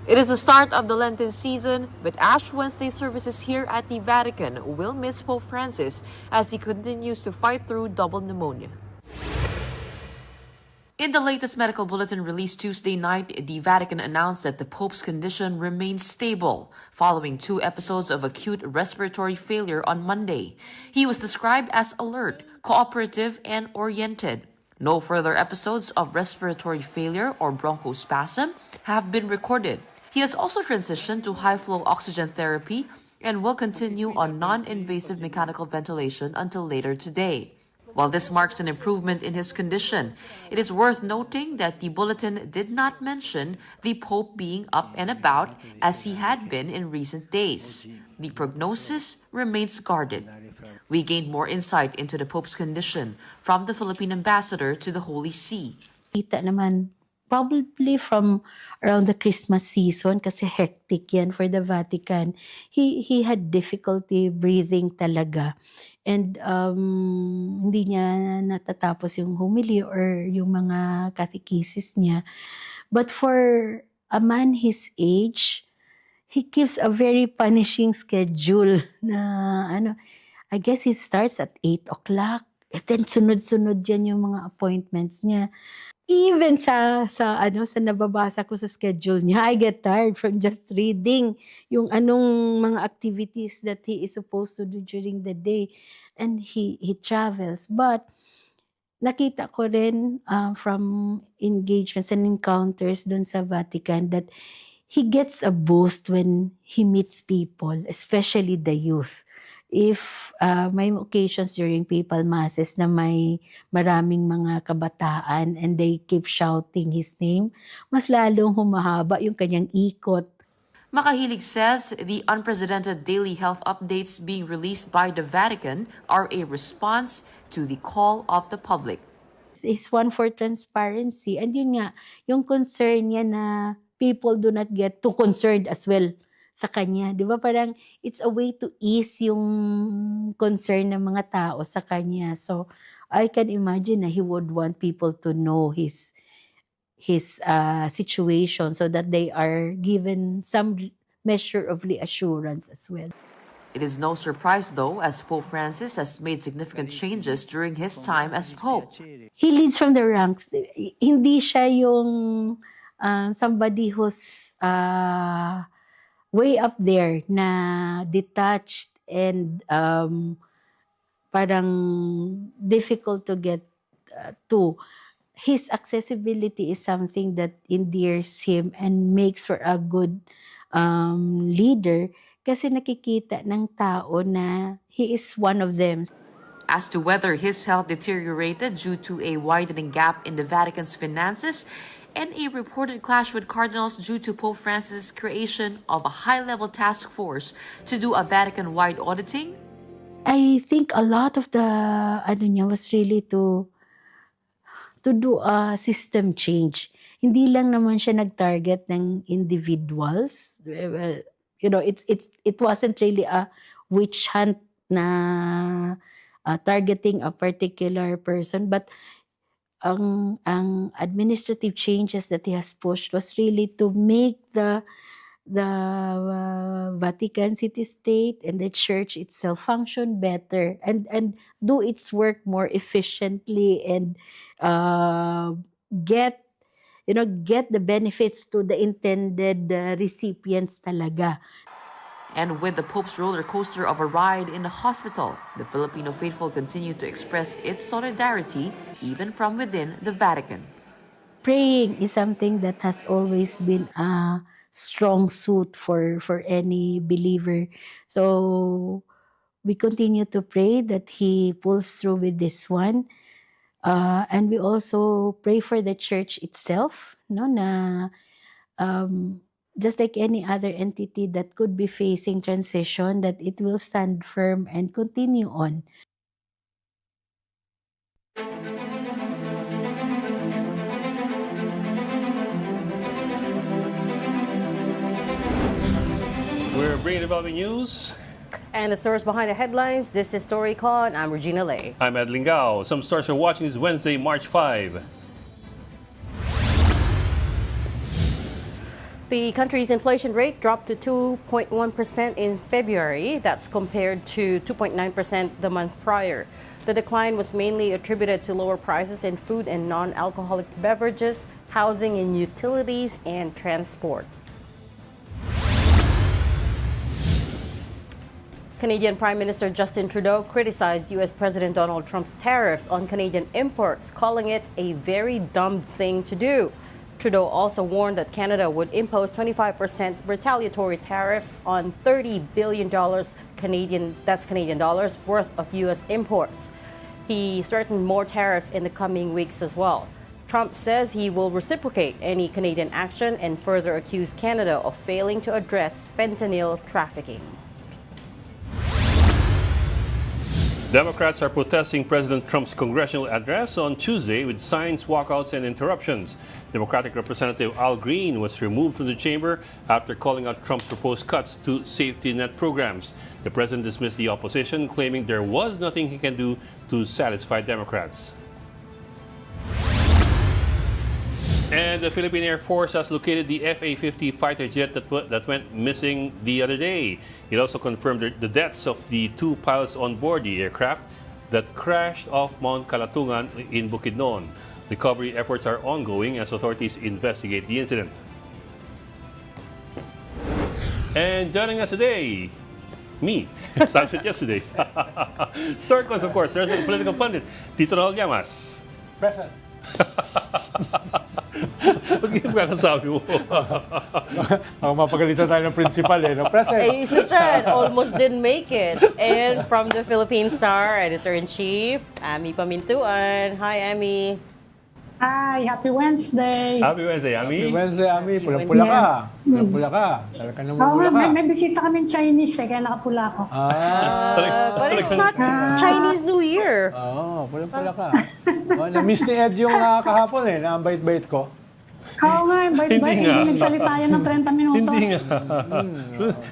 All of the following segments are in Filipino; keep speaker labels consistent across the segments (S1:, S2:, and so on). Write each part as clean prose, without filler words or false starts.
S1: It is the start of the Lenten season, but Ash Wednesday services here at the Vatican will miss Pope Francis as he continues to fight through double pneumonia. In the latest medical bulletin released Tuesday night, the Vatican announced that the Pope's condition remains stable following 2 episodes of acute respiratory failure on Monday. He was described as alert, cooperative, and oriented. No further episodes of respiratory failure or bronchospasm have been recorded. He has also transitioned to high-flow oxygen therapy and will continue on non-invasive mechanical ventilation until later today. While this marks an improvement in his condition, it is worth noting that the bulletin did not mention the Pope being up and about as he had been in recent days. The prognosis remains guarded. We gained more insight into the Pope's condition from the Philippine ambassador to the Holy See.
S2: Kita naman, probably from around the Christmas season kasi hectic yan for the Vatican. He had difficulty breathing talaga. And hindi niya natatapos yung homily or yung mga catechesis niya. But for a man his age, he gives a very punishing schedule na I guess he starts at 8 o'clock. And then sunod-sunod yan yung mga appointments niya. Even sa nababasa ko sa schedule niya, I get tired from just reading yung anong mga activities that he is supposed to do during the day. And he travels. But nakita ko rin from engagements and encounters dun sa Vatican that he gets a boost when he meets people, especially the youth. If may occasions during papal masses na may maraming mga kabataan and they keep shouting his name, mas lalong humahaba yung kanyang ikot.
S1: Makahilig says the unprecedented daily health updates being released by the Vatican are a response to the call of the public.
S2: It's one for transparency. And yun nga, yung concern niya na people do not get too concerned as well sa kanya. Di ba parang it's a way to ease yung concern ng mga tao sa kanya. So I can imagine na he would want people to know his situation so that they are given some measure of reassurance as well.
S1: It is no surprise, though, as Pope Francis has made significant changes during his time as Pope.
S2: He leads from the ranks. Hindi siya yung somebody who's way up there na detached and parang difficult to get to. His accessibility is something that endears him and makes for a good leader kasi nakikita ng tao na he is one of them.
S1: As to whether his health deteriorated due to a widening gap in the Vatican's finances and a reported clash with cardinals due to Pope Francis' creation of a high-level task force to do a Vatican-wide auditing,
S2: I think a lot of the niya was really to do a system change. Hindi lang naman siya nag-target ng individuals. You know, it wasn't really a witch hunt na targeting a particular person, but ang administrative changes that he has pushed was really to make the Vatican city-state and the church itself function better and do its work more efficiently and get the benefits to the intended recipients talaga.
S1: and with the Pope's roller coaster of a ride in the hospital, the Filipino faithful continue to express its solidarity even from within the Vatican.
S2: Praying is something that has always been a strong suit for any believer. So we continue to pray that he pulls through with this one. And we also pray for the church itself, no, na just like any other entity that could be facing transition, that it will stand firm and continue on.
S3: We're bringing developing news.
S4: And the stories behind the headlines, this is Storycon. I'm Regina Lay.
S3: I'm Ed Lingao. Some stars are watching this Wednesday, March 5.
S4: The country's inflation rate dropped to 2.1% in February. That's compared to 2.9% the month prior. The decline was mainly attributed to lower prices in food and non-alcoholic beverages, housing and utilities, and transport. Canadian Prime Minister Justin Trudeau criticized U.S. President Donald Trump's tariffs on Canadian imports, calling it a very dumb thing to do. Trudeau also warned that Canada would impose 25% retaliatory tariffs on $30 billion Canadian dollars worth of U.S. imports. He threatened more tariffs in the coming weeks as well. Trump says he will reciprocate any Canadian action and further accuse Canada of failing to address fentanyl trafficking.
S3: Democrats are protesting President Trump's congressional address on Tuesday with signs, walkouts, and interruptions. Democratic Representative Al Green was removed from the chamber after calling out Trump's proposed cuts to safety net programs. The president dismissed the opposition, claiming there was nothing he can do to satisfy Democrats. And the Philippine Air Force has located the FA-50 fighter jet that went missing the other day. It also confirmed the deaths of the two pilots on board the aircraft that crashed off Mount Kalatungan in Bukidnon. Recovery efforts are ongoing as authorities investigate the incident. And joining us today, me, sunset yesterday. Storycon, of course, there's a political pundit, Tito Raul Llamas.
S5: Present.
S3: Ba't ganyan kakasabi mo?
S5: Mapagalitan tayo ng principal no? Present.
S4: Ay, isa dyan, almost didn't make it. And from the Philippine Star, Editor-in-Chief, Ami Pamintuan. Hi, Ami.
S6: Hi, happy Wednesday.
S3: Happy Wednesday, Ami.
S5: Wednesday, Ami. Pulang-pula ka. Pulang-pula ka. Talaga naman
S6: Oo
S5: pula
S6: nga,
S5: ka.
S6: may bisita kami Chinese kaya nakapula ako.
S4: But it's not Chinese New Year.
S5: Oo, pulang-pula ka. Na-miss ni Ed yung kahapon na ang bait-bait ko.
S6: Oo nga, bait-bait,
S3: Hindi nga.
S6: hindi nagsalita yan ng 30 minutos.
S3: Hindi nga.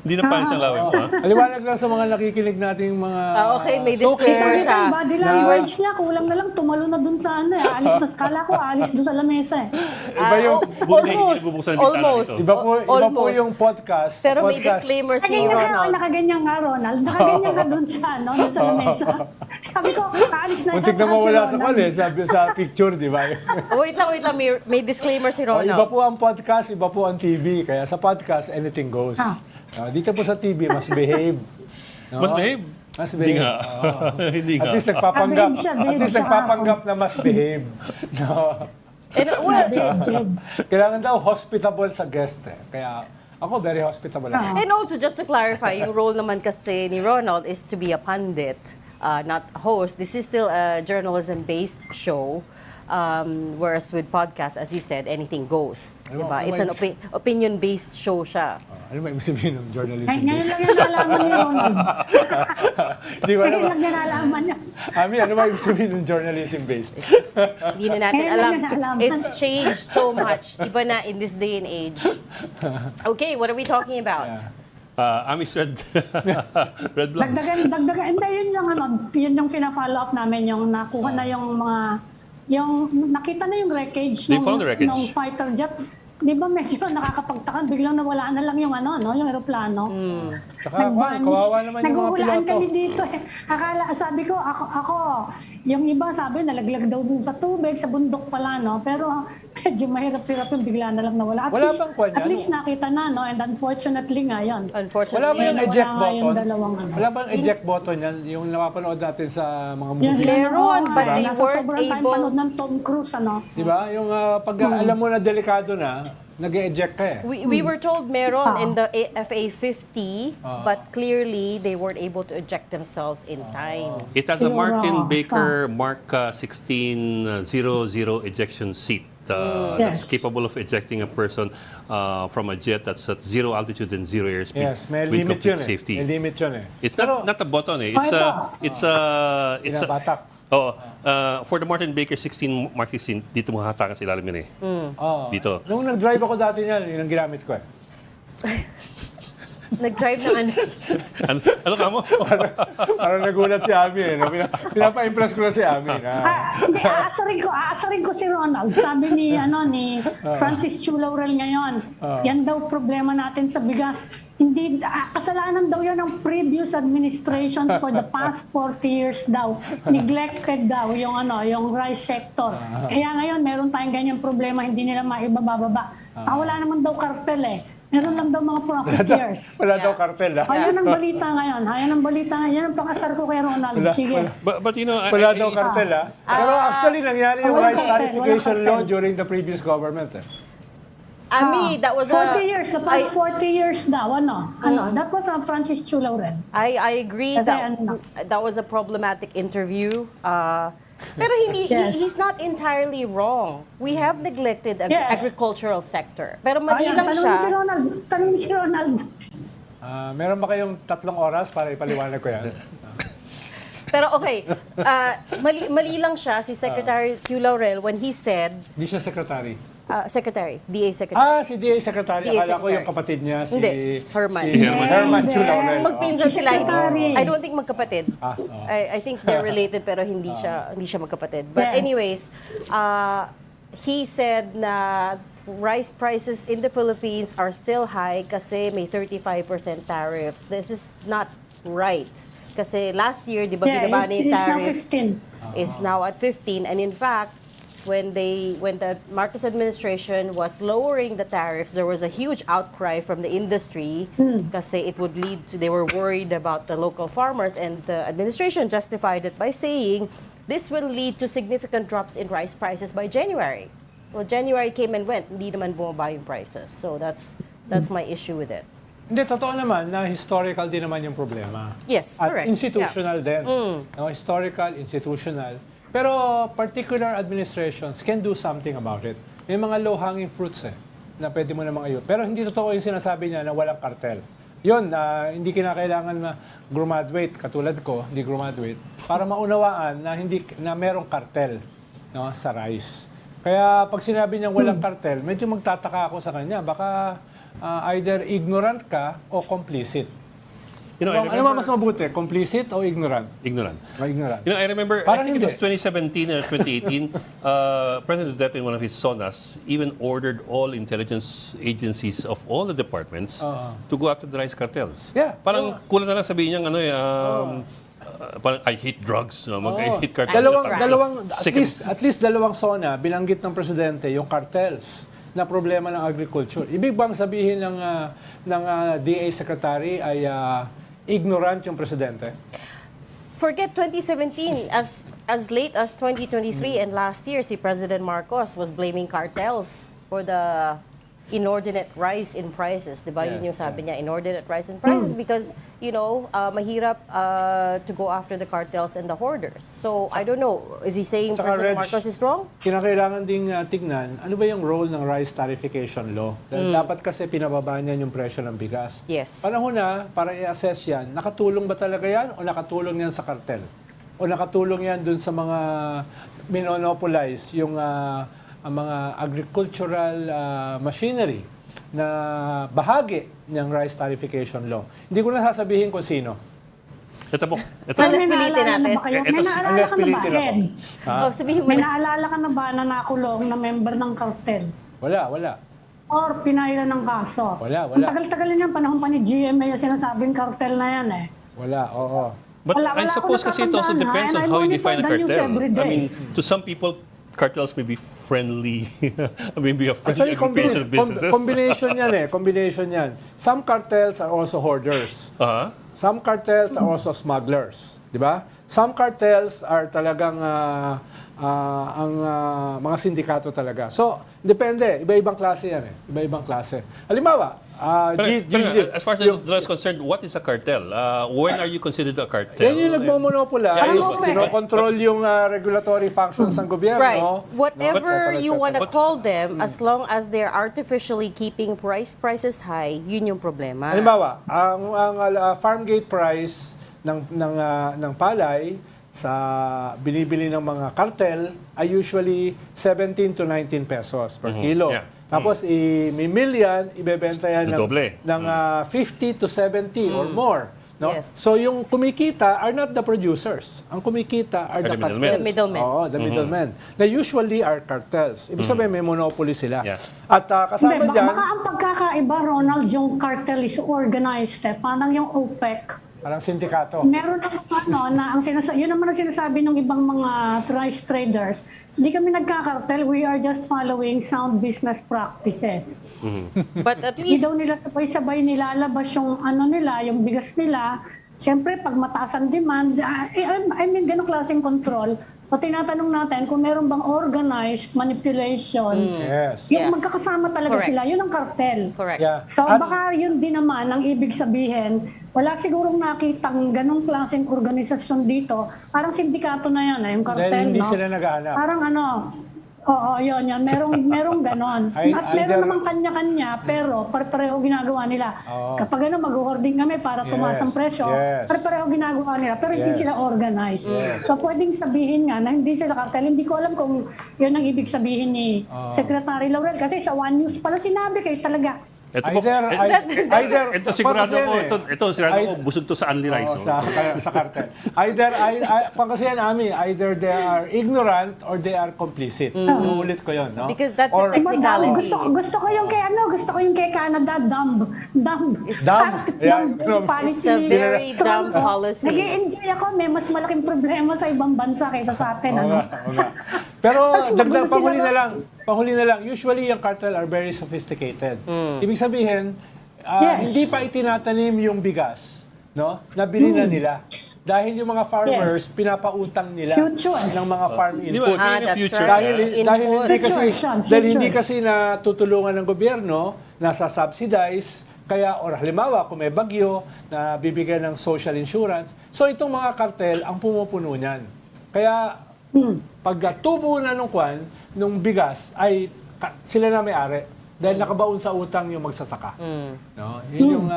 S3: Hindi na panis ang laway mo, ha?
S5: Aliwanag lang sa mga nakikinig nating mga...
S4: Okay, may
S5: suki.
S4: disclaimer siya.
S6: Yung body language niya, kulang na lang, tumalo na dun sa ano. Alis na, kala ko, alis dun sa lamesa eh.
S5: Iba yung...
S4: Almost.
S5: Iba po yung podcast.
S4: Pero may
S5: podcast.
S4: disclaimer si
S6: Nakaganyan ka,
S4: Ronald.
S6: nakaganyan nga, Ronald. Nakaganyan ka dun sa, ano, dun sa lamesa. Sabi ko, aalis na
S5: Muntik na
S6: parang si
S5: mawala sa
S6: Ronald.
S5: sa picture, di ba?
S4: Wait lang. May disclaimer si
S5: Iba
S4: Ronald.
S5: po ang podcast, iba po ang TV. Kaya sa podcast, anything goes. Dito po sa TV, mas behave. No?
S3: Mas behave?
S5: Mas
S3: Hindi
S5: behave.
S3: nga. Hindi nga.
S5: At least nagpapanggap.
S6: Behave siya,
S5: At
S6: behave
S5: least
S6: siya
S5: nagpapanggap na mas behave. No?
S4: And, well,
S5: Kailangan daw hospitable sa guest Kaya ako very hospitable.
S4: and also, just to clarify, yung role naman kasi ni Ronald is to be a pundit, not a host. This is still a journalism-based show. Whereas with podcast, as you said, anything goes. Diba? It's an opinion-based show siya.
S5: Ano ba ibig sabihin ng journalism?
S6: Ay, ngayon lang yung nalaman ni Ronald.
S5: Di ba
S6: Ngayon
S5: naman?
S6: lang yung nalaman niya.
S5: Ami, ano ba ibig sabihin ng journalism based?
S4: Hindi na natin
S6: Ngayon
S4: alam.
S6: lang nalaman.
S4: It's changed so much. Iba na in this day and age. Okay, what are we talking about?
S3: Ami's red blocks.
S6: Dagdagan. Hindi, yun yung fina-follow up namin, yung nakuha na yung mga, yung nakita na yung wreckage
S3: They found the wreckage.
S6: ng fighter jet. Di ba medyo nakakapagtakan, biglang nawala na lang yung yung eroplano.
S5: Saka,
S6: Nag-vanish.
S5: kawawa naman yung mga
S6: Naguhulaan
S5: piloto.
S6: kami dito eh. Sabi ko, ako, yung iba sabi, nalaglag daw dun sa tubig, sa bundok pala, no? Pero medyo mahirap-hirap yung bigla na lang nawala.
S5: Wala bang kwan yan?
S6: At least nakita na, no? And unfortunately nga, yun.
S5: Wala ba
S4: Unfortunately,
S5: yung
S6: Wala
S5: eject
S6: nga
S5: button?
S6: yung dalawang ano.
S5: Wala bang eject button yan? Yung napapanood natin sa mga
S6: Yun,
S5: movies.
S4: Meron, but they
S6: nasa
S4: weren't
S6: sobrang time
S4: able-
S6: panood ng Tom Cruise, ano?
S5: Di ba? Yung pag alam mo na delikado na, nag-eject ka
S4: we were told meron in the FA-50, but clearly they weren't able to eject themselves in time.
S3: It has a
S6: Siguro,
S3: Martin Baker Mark 1600 ejection seat that's
S6: Yes.
S3: capable of ejecting a person from a jet that's at zero altitude and zero airspeed
S5: Yes, may
S3: with
S5: limit
S3: complete
S5: yun
S3: safety.
S5: May limit yun
S3: It's not a button it's
S5: Binabatak.
S3: for the Martin Baker 16 Mark 16 dito mo hahatakan sa ilalim yun
S5: Oo.
S3: Dito.
S5: Nung nag-drive ako dati niyan, yun ang ginamit ko
S4: nag-drive ng ano.
S3: Ano ka mo?
S5: Parang nagulat si Ami. Eh, no? Pinapa-impress ko na si Ami.
S6: Hindi, aasarin ko si Ronald. Sabi ni Francis Chu Laurel ngayon, yan daw problema natin sa bigas. Hindi, kasalanan daw yan ng previous administrations for the past 40 years daw. Neglected daw yung rice sector. Kaya ngayon, meron tayong ganyang problema, hindi nila maibababa. Wala naman daw kartel eh. Meron lang daw mga profiteers.
S5: Wala daw kartel.
S6: Ayan ang balita ngayon. Yan ang pakasar ko kay Ronald. Sige.
S3: But you know,
S5: Wala daw kartel, ha? Pero actually, nangyari yung
S6: Walang
S5: rice
S6: kartel,
S5: tarification
S6: walang
S5: law
S6: kartel.
S5: during the previous government. Eh.
S4: Ami, that was
S6: 40 years, the past 40 years daw, that was Francis Chu Laurel.
S4: I agree
S6: Kasi
S4: that was a problematic interview. Pero
S6: Yes.
S4: he's not entirely wrong. We have neglected the
S6: Yes.
S4: agricultural sector. Pero mali
S6: Ayan,
S4: lang siya.
S6: tanong si Ronald.
S5: Meron ba kayong 3 oras para ipaliwanag ko yan?
S4: Pero okay, mali lang siya, si Secretary Q. Laurel, when he said,
S5: Hindi siya secretary.
S4: Secretary, DA Secretary.
S5: Si DA Secretary.
S4: DA
S5: Akala ko
S4: Secretary.
S5: yung kapatid niya,
S4: Hindi, Herman.
S5: Si Herman Chu
S6: Hindi.
S5: Laurel.
S4: Magpinsan sila.
S6: Secretary.
S4: I don't think magkapatid. I think they're related pero hindi siya magkapatid. But
S6: Yes.
S4: anyways, he said na rice prices in the Philippines are still high kasi may 35% tariffs. This is not right. Kasi last year, di ba, binaba na yung
S6: it's now
S4: tariffs
S6: 15.
S4: is now at 15. And in fact, when the Marcos administration was lowering the tariffs, there was a huge outcry from the industry kasi it would lead to, they were worried about the local farmers, and the administration justified it by saying this will lead to significant drops in rice prices by January. Well, January came and went, hindi naman bumaba yung prices. So that's my issue with it.
S5: Hindi, totoo naman na historical din naman yung problema.
S4: Yes,
S5: At
S4: correct.
S5: institutional din. No, historical, institutional. Pero particular administrations can do something about it. May mga low-hanging fruits na pwede mo namang ayun. Pero hindi totoo yung sinasabi niya na walang kartel. Yun, hindi kinakailangan na graduate, katulad ko, hindi graduate, para maunawaan na merong kartel, no, sa rice. Kaya pag sinabi niyang walang kartel, medyo magtataka ako sa kanya. Baka either ignorant ka o complicit.
S3: You know, I
S5: Ano ba mas mabuti? Complicit o ignorant?
S3: ignorant.
S5: Ignorant.
S3: You know, I remember,
S5: Parang
S3: I think it
S5: hindi.
S3: was 2017 or 2018, President Duterte in one of his sonas even ordered all intelligence agencies of all the departments to go after the rice cartels.
S5: Yeah.
S3: Parang kulang na lang sabihin niyang parang I hate drugs. I hate cartels.
S5: At least dalawang sona binanggit ng presidente yung cartels na problema ng agriculture. Ibig bang sabihin ng DA Secretary ay ignorant yung presidente?
S4: Forget 2017, as late as 2023 and last year, si President Marcos was blaming cartels for the inordinate rise in prices. Diba? Yun yung sabi niya, inordinate rise in prices because, mahirap to go after the cartels and the hoarders. So, I don't know. Is he saying
S5: Tsaka,
S4: President
S5: Reg,
S4: Marcos is wrong?
S5: Kinakailangan ding tignan, ano ba yung role ng rice tarification law? Dahil dapat kasi pinababa niyan yung presyo ng bigas.
S4: Yes.
S5: Panahon na para i-assess yan, nakatulong ba talaga yan o nakatulong yan sa kartel? O nakatulong yan dun sa mga minonopolize yung ang mga agricultural machinery na bahagi ng rice tarification law. Hindi ko na sasabihin kung sino.
S3: Ito po. Ito.
S4: Unless pilitin natin.
S6: May naalala ka na ba, Ken?
S4: Sabihin mo
S6: May
S4: na.
S6: naalala ka na ba na nakulong na member ng cartel?
S5: Wala.
S6: Or pinailan ng kaso?
S5: Wala.
S6: Ang tagal-tagal niyan, panahon pa ni GMA yung sinasabing cartel na yan eh.
S5: Wala, oo.
S3: But
S6: Wala
S3: I
S6: ako
S3: suppose kasi it also
S6: natatandaan,
S3: depends
S6: and
S3: on
S6: I
S3: how you
S6: monitor
S3: define a
S6: the news
S3: cartel.
S6: every
S3: I
S6: day.
S3: mean, to some people, cartels may be friendly. Maybe a friendly
S5: Actually,
S3: occupation of businesses.
S5: combination yan. Some cartels are also hoarders. Some cartels are also smugglers. Di ba? Some cartels are talagang mga sindikato talaga. So, depende. Iba-ibang klase yan eh. Iba-ibang klase. Halimbawa,
S3: As far as the law is concerned, what is a cartel? When are you considered a cartel?
S5: yan yung nagmomonopolize,
S3: Yeah,
S5: control yung regulatory functions ng gobyerno.
S4: Right.
S5: No?
S4: Whatever
S5: Et cetera, et
S4: you
S5: cetera.
S4: want to call them, as long as they're artificially keeping prices high, yun yung problema.
S5: Halimbawa, ang farm gate price ng palay sa binibili ng mga cartel ay usually 17 to 19 pesos per kilo.
S3: Yeah.
S5: Tapos i-mill yan, ibebenta yan
S3: Dodoble.
S5: ng 50 to 70 or more. No?
S4: Yes.
S5: So yung kumikita are not the producers. Ang kumikita are the
S3: the
S5: cartels.
S4: middlemen.
S5: Oo, the middlemen. They usually are cartels. Ibig sabihin may monopoly sila.
S3: Yeah.
S5: At
S6: Hindi,
S5: kasama dyan,
S6: baka ang pagkakaiba, Ronald, yung cartel is organized. Parang yung OPEC.
S5: parang sindikato.
S6: Meron naman na yun naman ang sinasabi ng ibang mga rice traders. Hindi kami nagkakartel, we are just following sound business practices.
S4: But at
S6: Hindi
S4: least
S6: daw nila sabay-sabay nilalabas yung nila, yung bigas nila. Siyempre, pag mataas ang demand, I mean, ganong klaseng control. O tinatanong natin kung meron bang organized manipulation.
S5: Yes.
S6: Yung
S4: Yes.
S6: magkakasama talaga
S4: Correct.
S6: sila, yun ang cartel.
S4: correct.
S5: Yeah.
S6: So
S5: At-
S6: baka yun din naman ang ibig sabihin, wala sigurong nakitang ganong klaseng organisasyon dito. Parang sindikato na yan, yung cartel,
S5: Dahil hindi
S6: no?
S5: sila naghahanap.
S6: Parang oo, yun. Merong ganon. At meron
S5: Either-
S6: namang kanya-kanya, pero pare-pareho ginagawa nila.
S5: Oo.
S6: Kapag mag-hoarding kami para tumaas ang presyo,
S5: Yes.
S6: pare-pareho ginagawa nila, pero hindi
S5: Yes.
S6: sila organized.
S5: Yes.
S6: So pwedeng sabihin nga na hindi sila cartel. Hindi ko alam kung yun ang ibig sabihin ni Secretary Laurel. Kasi sa One News pala sinabi kayo talaga.
S3: Ito po, ito sigurado ko, ito sigurado ko, busog to sa Unli Rice.
S5: Sa cartel. Kasi yan, either they are ignorant or they are complicit. Uulit ko yun, no?
S4: Because that's
S5: Or-
S4: a technicality.
S6: Gusto ko yung kay Canada, dumb.
S5: Dumb. Yeah,
S4: It's a very dumb policy.
S6: Nag-i-enjoy ako, may mas malaking problema sa ibang bansa kaysa sa atin.
S5: Oo
S6: Ano?
S5: nga, oo nga. Pero
S6: Kasi magulo
S5: panghuli
S6: sila,
S5: na lang. Usually yung cartel are very sophisticated. Ibig sabihin,
S6: Yes.
S5: hindi pa itinatanim yung bigas, no? Nabili na nila. Dahil yung mga farmers, pinapautang nila
S6: Futures.
S5: ng mga farm
S3: Di ba?
S5: inputs.
S3: Yun yung
S4: that's
S3: future.
S4: right.
S5: Dahil
S4: Input.
S5: hindi kasi natutulungan ng gobyerno, nasa subsidize, kaya or halimbawa kung may bagyo na bibigyan ng social insurance, so itong mga kartel ang pumupuno niyan. Kaya pag tubo na nung bigas ay sila na may-ari dahil nakabaon sa utang yung magsasaka. No? Yun yung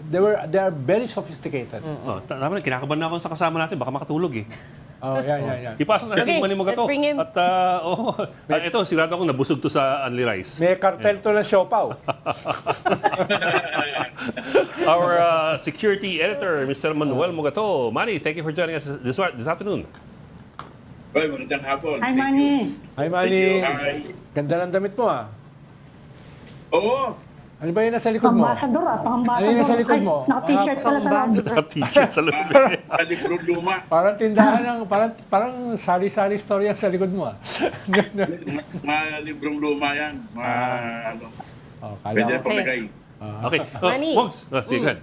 S5: they are very sophisticated.
S3: Oh, tama na, kinakabahan na ako sa kasama natin, baka makatulog eh.
S5: Oh, yan.
S3: Ipasok na
S4: Okay,
S3: si Manny Magato.
S4: let's bring him.
S3: At ito, sigurado akong nabusog to sa Unli Rice.
S5: May cartel to ng siopaw.
S3: Our security editor, Mr. Manuel Mugato. Manny, thank you for joining us this afternoon.
S7: Well, magandang hapon.
S6: Hi,
S7: Thank you.
S6: Manny.
S5: Hi, Manny.
S7: Hi.
S5: Ganda ng damit mo, ah.
S7: Oo.
S5: Ano ba yun nasa likod mo?
S6: Pang-ambassador
S5: Ano yun nasa likod mo?
S6: Naka-t-shirt pala sa loob.
S3: T-shirt sa loob.
S7: Librong luma.
S5: Parang tindahan ng, parang sari-sari story yan sa likod mo, ah.
S7: Mga librong luma yan. Ano,
S5: Oh, kala
S7: pwede na
S5: ko.
S7: paglagay.
S3: Okay.
S4: Manny.
S3: Wogs, sige, go ahead.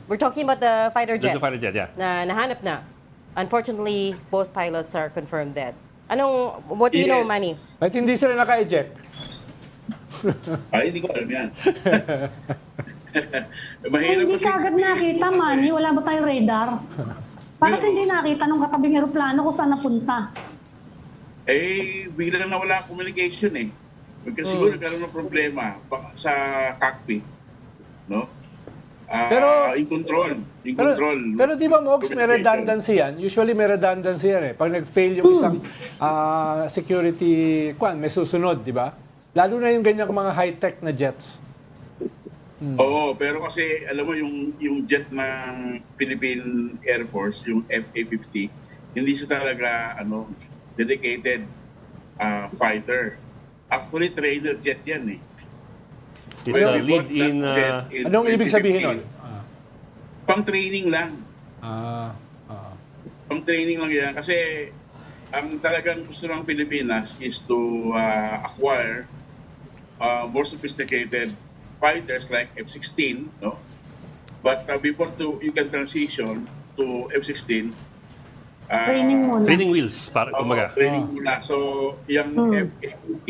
S4: We're talking about the fighter jet
S3: Just the fighter jet, yeah.
S4: na nahanap na. Unfortunately, both pilots are confirmed dead. What do you know,
S7: Yes.
S4: Manny?
S5: Ba't hindi sila naka-eject?
S7: Ay, hindi ko alam yan. Mahirap
S6: Hindi
S7: kasi.
S6: ka agad nakita, Manny. Wala ba tayong radar? Bakit hindi nakita nung katabing eroplano kung saan napunta?
S7: Bigla na wala communication eh. Kasi siguro nagkaroon ng problema sa cockpit. No? Yung control.
S5: Pero di ba, Mogs, may redundancy yan? Usually may redundancy yan eh. Pag nag-fail yung isang security, may susunod, di ba? Lalo na yung ganyan mga high-tech na jets.
S7: Oo, pero kasi alam mo yung jet ng Philippine Air Force, yung FA-50, hindi siya talaga dedicated fighter. Actually, trainer jet yan eh.
S3: It's
S7: When
S3: a
S7: we
S3: lead
S7: bought that
S3: in...
S7: jet in
S5: Anong ibig sabihin
S7: 2015,
S5: nun?
S7: Pang-training lang. Pang-training lang yan. Kasi ang talagang gusto ng Pilipinas is to acquire more sophisticated fighters like F-16, no? But before you can transition to F-16,
S6: Training muna.
S3: Training wheels, para kumaga.
S7: training muna. So, yung FA-50,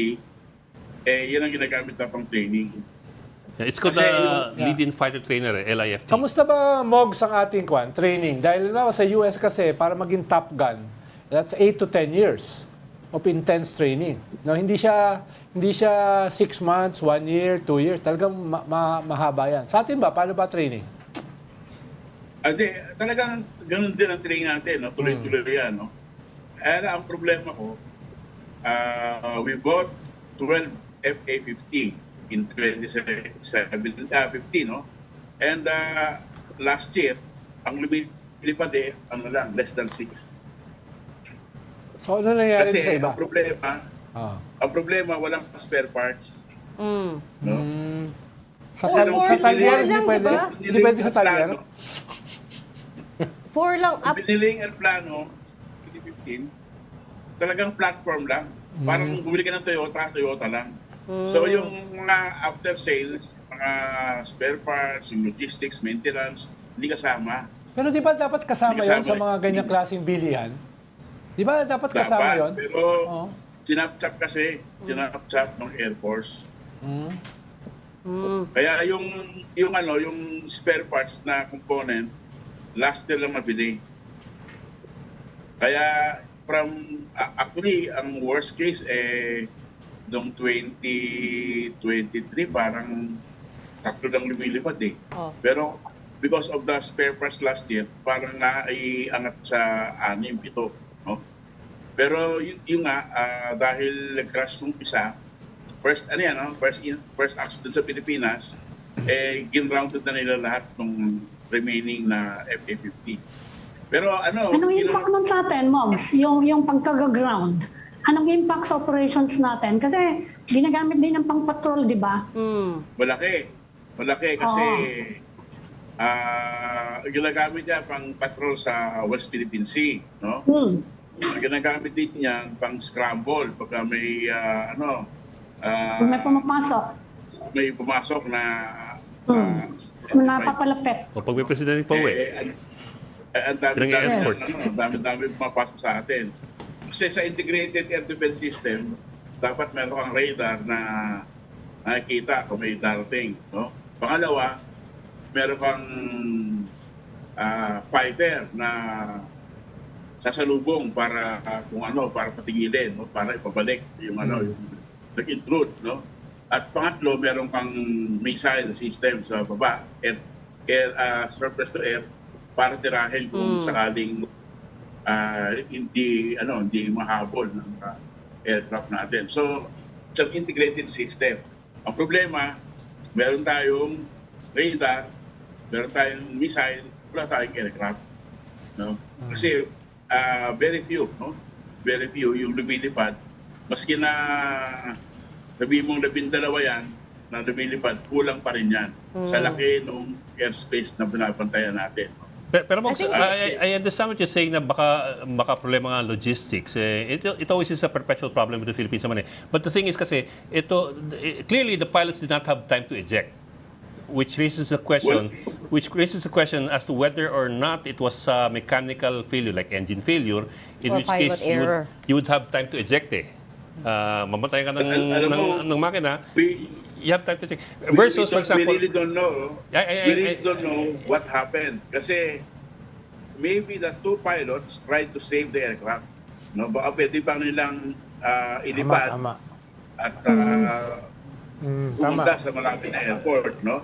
S7: yan ang ginagamit na pang training.
S3: Yeah, it's called
S7: Kasi
S3: lead-in fighter trainer, LIFT.
S5: Kamusta ba, Mogs, ang ating training? Dahil sa US kasi, para maging Top Gun, that's 8 to 10 years of intense training. No, hindi siya 6 months, 1 year, 2 years. Talagang mahaba yan. Sa atin ba, paano ba training?
S7: Talagang ganun din ang training natin, no? Tuloy-tuloy yan. No? Ang problema ko, we bought 12 FA-50. in 2015, no? And last year, ang lumilipad ano lang, less than 6.
S5: So, ano nangyari sa
S7: Kasi
S5: iba?
S7: ang problema, walang spare parts. No?
S5: Sa
S4: Or
S5: talyer,
S4: lang,
S5: hindi pwede?
S4: diba?
S5: Hindi pwede sa talyer?
S4: 4 lang up.
S7: Biniling aeroplano, 2015, talagang platform lang. Parang bumili ka ng Toyota lang. So yung mga after sales, mga spare parts, yung logistics, maintenance, hindi kasama.
S5: Pero di ba dapat kasama
S7: Hindi
S5: yon
S7: kasama
S5: sa mga ganyang klaseng bilihan? Di ba dapat kasama yon?
S7: Pero sinapchap kasi, sinapchap ng Air Force. Kaya yung spare parts na component, last year lang mabili. Kaya actually, ang worst case noong 2023 parang 3 lang lumilipad Pero because of the spare parts last year, parang naiangat sa 6, 7, no? Pero yun nga, dahil nag-crash yung isa, first accident sa Pilipinas, gin-rounded na nila lahat ng remaining na FA-50. Pero
S6: Anong impact nun sa atin, Mogs? Yung pagkagaground. Anong impact sa operations natin? Kasi ginagamit din ng pang-patrol, di ba?
S7: Malaki kasi ginagamit niya pang patrol sa West Philippine Sea, no? Ginagamit din niya pang scramble pagka may
S6: Kung may pumapasok,
S7: may pumasok na
S6: napapalapit.
S3: O pag may presidente pa
S7: ang dami
S3: escort.
S7: pumapasok sa atin. Kasi sa integrated air defense system, dapat meron kang radar na nakikita kung may darating, no? Pangalawa, meron kang fighter na sasalubong para para patigilin, no? Para ipabalik yung yung nag-intrude, no? At pangatlo, meron kang missile system sa baba, surface to air, para tirahin kung sakaling hindi mahabol ng aircraft natin. So, it's an integrated system. Ang problema, meron tayong radar, meron tayong missile, wala tayong aircraft, no? Kasi very few, no? Very few yung lumilipad. Maski na sabihin mong 12 yan na lumilipad, kulang pa rin yan sa laki ng airspace na binabantayan natin.
S3: Pero Mogs, I understand what you're saying na baka problema nga logistics. It always is a perpetual problem with the Philippines naman. But the thing is kasi, clearly the pilots did not have time to eject, which raises a question as to whether or not it was a mechanical failure, like engine failure, in
S4: Or
S3: which case
S4: pilot error.
S3: you would have time to eject mamatay ka ng makina, you have time to check. Versus, for example,
S7: we really don't know. We really don't know what happened. Kasi maybe the 2 pilots tried to save the aircraft. No, baka pwede pa nilang ilipad at pumunta sa malapit na airport, no?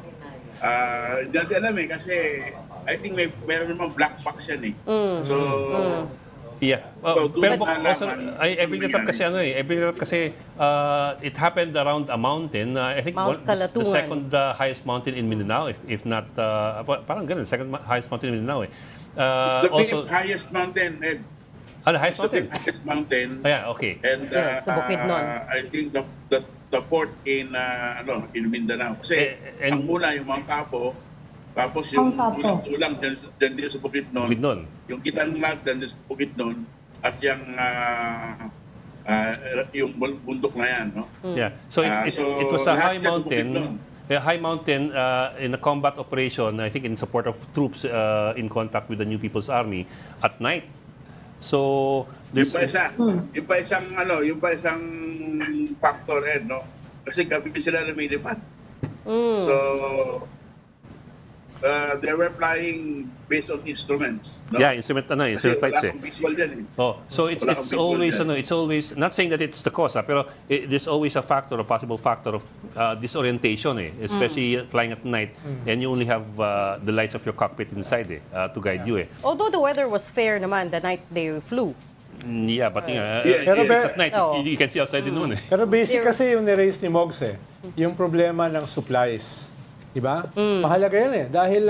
S7: Hindi natin alam kasi I think meron namang black box yan So,
S3: yeah. Pero also, I bring it up kasi it happened around a mountain. I think
S4: Mount
S3: the
S4: Kalatuan.
S3: second highest mountain in Mindanao, if not, parang ganun, second highest mountain in Mindanao.
S7: it's the fifth highest mountain, Ed.
S3: The highest
S7: It's the
S3: mountain?
S7: fifth highest mountain.
S3: Yeah, okay.
S7: And
S4: Sa Bukidnon.
S7: I think the fourth in Mindanao. Kasi ang una yung Mount Apo, tapos yung
S6: Mount Apo.
S7: tulang dyan din sa Bukidnon.
S3: Bukidnon.
S7: Yung Kitanlag dyan din sa Bukidnon. At yung bundok na yan, no?
S3: Yeah. So it was a high
S7: lahat dyan sa
S3: mountain.
S7: Bukidnon.
S3: A high mountain in a combat operation, I think in support of troops in contact with the New People's Army at night. So there's
S7: Yung pa isang factor, Ed, no? Kasi gabi sila lumilipad. So they were flying based on instruments, no?
S3: Yeah, instrument
S7: Kasi
S3: flights
S7: wala akong visual yan
S3: So it's always not saying that it's the cause, pero there's always a possible factor of disorientation, especially flying at night, and you only have the lights of your cockpit inside to guide you.
S4: Although the weather was fair naman the night they flew.
S3: Yeah, but
S7: Yes,
S5: Pero
S3: it's at night.
S4: Oo.
S3: You can see outside din noon eh.
S5: Pero basic kasi yung ni-raise ni Mogs yung problema ng supplies. Diba? Mahalaga yan dahil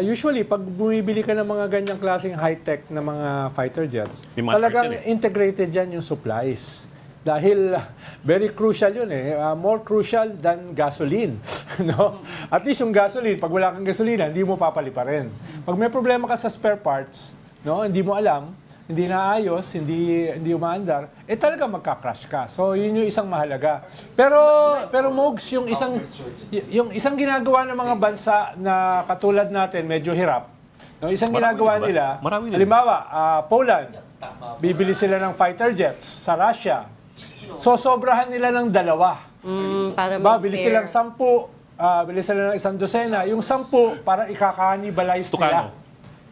S5: usually pag bumibili ka ng mga ganyang klaseng high-tech na mga fighter jets,
S3: May mga
S5: talagang
S3: parts yan
S5: integrated yan yung supplies. Dahil very crucial yun more crucial than gasoline. No? At least yung gasoline, pag wala kang gasolina, hindi mo papali pa rin. Pag may problema ka sa spare parts, no, hindi mo alam, hindi naayos, hindi umaandar, talaga magka-crash ka. So, yun yung isang mahalaga. Pero Mogs, yung isang ginagawa ng mga bansa na katulad natin, medyo hirap, no, isang ginagawa nila, halimbawa, Poland, bibili sila ng fighter jets sa Russia. So, sobrahan nila ng 2.
S4: Para
S5: Bili silang 10, bili sila ng 100. Yung 10, para ikaka-cannibalize nila.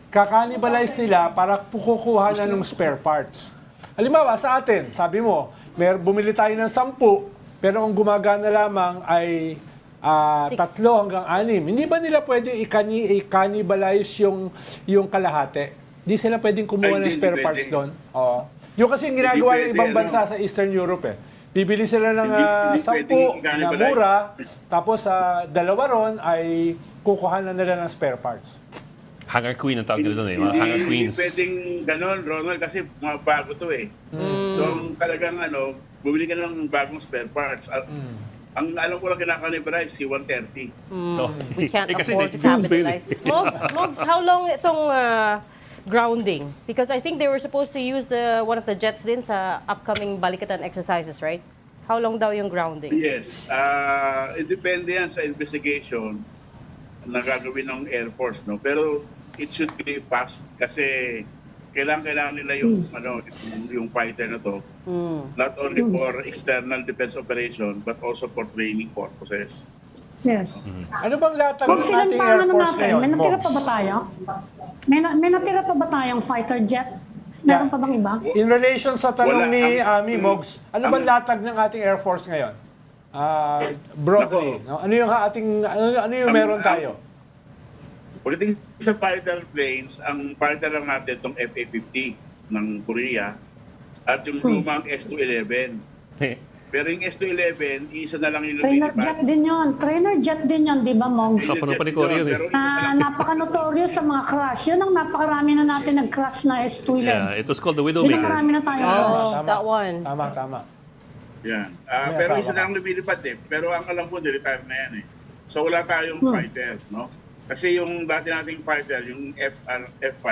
S5: Kaka-cannibalize nila para kukuha na ng spare parts. Halimbawa, sa atin, sabi mo, bumili tayo ng 10, pero ang gumagana lamang ay 3 hanggang 6. Hindi ba nila pwede i-cannibalize yung kalahati? Hindi sila pwedeng kumuha ng spare parts doon. Oo. Yung kasi yung ginagawa ng ibang bansa sa Eastern Europe Bibili sila ng 10 na mura, tapos 2 ron ay kukuha na nila ng spare parts.
S3: Hangar Queen ang tawag nila doon mga Hangar Queens.
S7: Hindi pwedeng ganon, Ronald, kasi mga bago to So, talagang bumili ka ng bagong spare parts. Ang alam ko lang kinakanibrize, si 130.
S4: We can't
S3: Kasi
S4: afford to
S3: they use
S4: capitalize. Mogs, how long itong grounding? Because I think they were supposed to use one of the jets din sa upcoming Balikatan exercises, right? How long daw yung grounding?
S7: Yes. It depende yan sa investigation na gagawin ng Air Force, no? Pero it should be fast kasi kailangan nila yung fighter na to. Not only for external defense operation but also for training purposes.
S6: Yes.
S5: Ano bang latag
S6: Kung
S5: ng ating Air
S6: silang
S5: Force
S6: natin,
S5: ngayon,
S6: may natira
S5: Mogs?
S6: pa ba tayo? May natira pa ba tayong fighter jet? Meron pa bang iba?
S5: In relation sa tanong
S7: Wala.
S5: ni Ami Mogs, ano bang latag ng ating Air Force ngayon? Broadly, no? Ano yung meron tayo?
S7: Pagdating sa fighter planes, ang fighter lang natin itong FA-50 ng Korea at yung lumang S-211. Pero yung S-211, isa na lang yung
S6: Trainer jet din yun. Trainer jet din yun, di ba, Mong?
S7: Pero isa na lang.
S6: Napaka-notorious sa mga crash. Yun ang napakarami na natin nag-crash na S-211.
S3: Yeah, it was called the
S6: Yun ang
S3: Widowmaker.
S6: marami na tayo crash.
S4: Oh, that one.
S5: Tama.
S7: Yan. Pero isa na lang lumilipad Pero ang alam ko, retire na yan So wala tayong fighter, no? Kasi yung dati nating fighter, yung F5,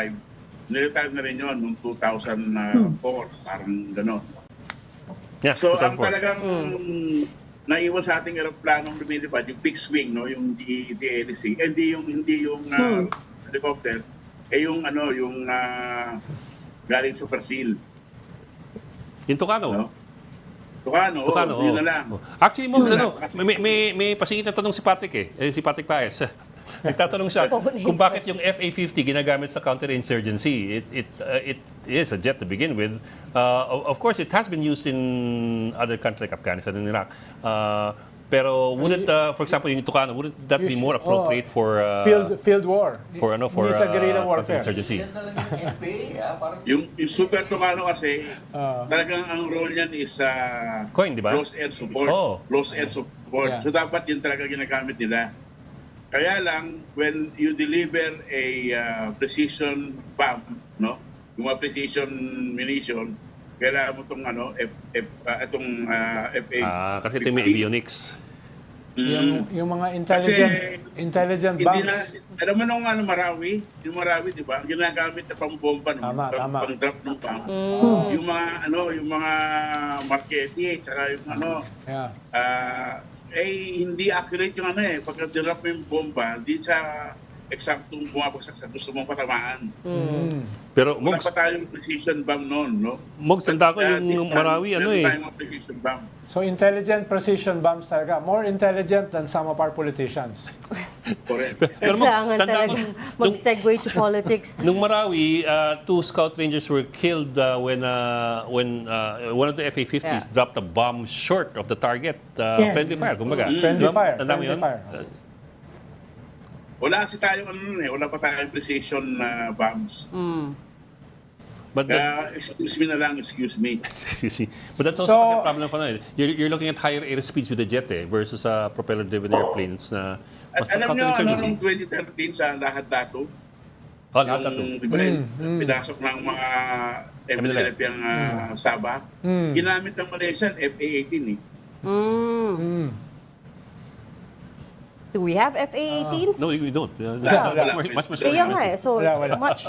S7: niretire na rin yun noong 2004. Parang gano'n.
S3: Yeah,
S7: So ang
S3: 2004.
S7: talagang naiwan sa ating aeroplanong lumilipad, yung fixed wing, no, yung DLC, hindi yung helicopter, yung galing sa Brazil.
S3: Yung Tucano.
S7: No? Tucano, yun na lang.
S3: Actually, Mogs, may pasingit na tanong si Patrick si Patrick Paez. Nagtatanong siya kung bakit yung FA-50 ginagamit sa counterinsurgency. It is a jet to begin with. Of course, it has been used in other countries like Afghanistan and Iraq. Pero wouldn't, for example, yung Tucano, wouldn't that be more appropriate for
S5: Field war.
S3: for
S5: Hindi sa guerrilla warfare.
S3: counterinsurgency?
S7: Yung Super Tucano kasi, talagang ang role niyan is
S3: Coin, di ba?
S7: close air support.
S3: Oh.
S7: Close air support.
S5: Yeah.
S7: So dapat yun talaga ginagamit nila. Kaya lang, when you deliver a precision bomb, no? Yung mga precision munition, kailangan mo itong FA.
S3: Kasi ito may avionics.
S5: Yung mga intelligent
S7: Hindi
S5: bombs.
S7: na, alam mo nung Marawi, yung Marawi, di ba? Ang ginagamit na pang-bomba, no?
S5: Tama.
S7: Pang-drop ng bomb. Yung mga markete, tsaka yung
S5: Yeah.
S7: hindi accurate yung pagka dinrap mo yung bomba, hindi sa eksaktong bumabagsak sa gusto mong patamaan.
S3: Pero
S7: Wala
S3: Mogs,
S7: pa tayong precision bomb noon, no?
S3: Mogs, tanda ko
S7: This
S3: yung
S7: time,
S3: Marawi,
S7: meron tayong mga precision bomb.
S5: So intelligent precision bombs talaga. More intelligent than some of our politicians.
S7: Correct.
S3: Pero Mogs,
S4: Kailangan
S3: tanda ko,
S4: talagang mag-segue to politics.
S3: nung Marawi, 2 Scout Rangers were killed when one of the FA-50s dropped a bomb short of the target.
S6: Yes.
S3: Friendly fire, kumbaga.
S5: Friendly fire.
S3: Tanda mo
S5: Friendly
S3: yun?
S5: fire.
S7: Wala kasi tayong wala pa tayong precision bombs.
S3: But that,
S7: Excuse me na lang, excuse me.
S3: excuse me. But that's also
S5: So-
S3: kasi a problem pa na. You're looking at higher airspeeds with the jet versus propeller-driven airplanes na
S7: At
S3: mas
S7: alam nyo, ano,
S3: counterinsurgency.
S7: noong 2013 sa lahat dato,
S3: Oh, lahat na to.
S7: yung, di ba, pinasok ng mga MNLF yung Sabah, ginamit ng Malaysian FA-18
S4: Do we have FA-18s?
S3: No, we don't.
S7: Wala.
S3: Much
S4: Kaya nga eh. So,
S5: Wala.
S4: much.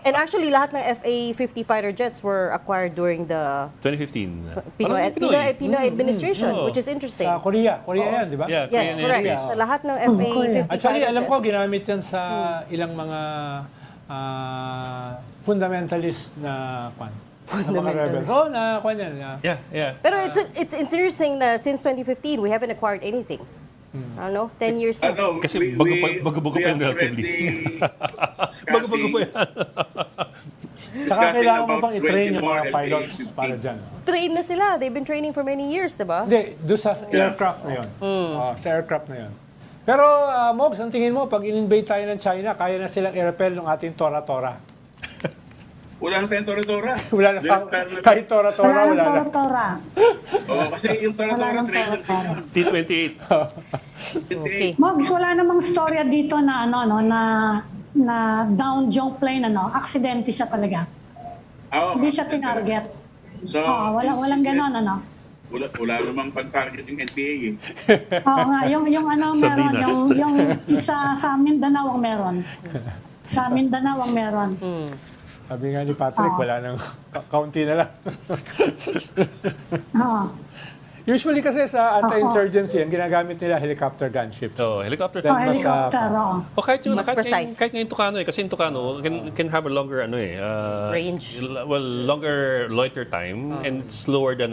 S4: And actually, lahat ng FA-50 fighter jets were acquired during the
S3: 2015.
S4: Pinoy administration,
S3: Oo.
S4: which is interesting.
S5: Sa Korea yan, di ba?
S3: Yeah,
S4: Yes,
S3: Korean
S4: correct.
S3: airspace.
S4: Sa lahat ng FA-50
S5: Actually,
S4: fighter
S5: alam ko,
S4: jets.
S5: ginamit yan sa ilang mga fundamentalist na mga rebels. Oh, na kwan yan.
S3: Yeah.
S4: Pero it's interesting na since 2015, we haven't acquired anything. I don't know, 10 years na.
S7: Ano,
S3: Kasi
S7: we-
S3: bago-bago
S7: we
S3: pa yung
S7: have
S3: relatively.
S7: already
S3: Bago-bago pa yan.
S5: Saka kailangan mo
S7: about
S5: pang i-train
S7: 20
S5: yung
S7: more
S5: mga pilots
S7: FA-50.
S5: para dyan.
S4: Train na sila. They've been training for many years, diba?
S5: Hindi, doon sa aircraft na yun. Sa aircraft na yun. Pero, Mogs, ang tingin mo, pag in-invade tayo ng China, kaya na silang i-repel ng ating Tora-Tora.
S7: Wala na tayong Tora-Tora.
S5: Wala na kahit Tora-Tora,
S6: Wala
S5: wala
S6: nang
S5: na.
S6: tora-tora.
S7: Kasi yung Tora-Tora
S6: Wala
S7: trainer
S6: nang
S7: din yun.
S3: T-28.
S4: Okay.
S6: Mogs, wala namang storya dito na na down yung plane, aksidente siya talaga. Hindi siya tinarget.
S7: So,
S6: Walang ganon,
S7: Wala namang pang-target yung NPA eh.
S6: Oo nga, yung meron,
S3: Sardinas.
S6: yung isa sa Mindanao ang meron. Sa Mindanao ang meron.
S5: Sabi nga ni Patrick, wala nang kaunti na lang.
S6: Oo.
S5: Usually kasi sa anti-insurgency, ang ginagamit nila helicopter gunships.
S3: Oh, helicopter.
S5: Then mas,
S6: Helicopter, oo.
S3: O kahit yung
S4: Mas precise.
S3: kahit yung Tucano kasi yung Tucano can have a longer
S4: Range.
S3: longer loiter time and it's slower than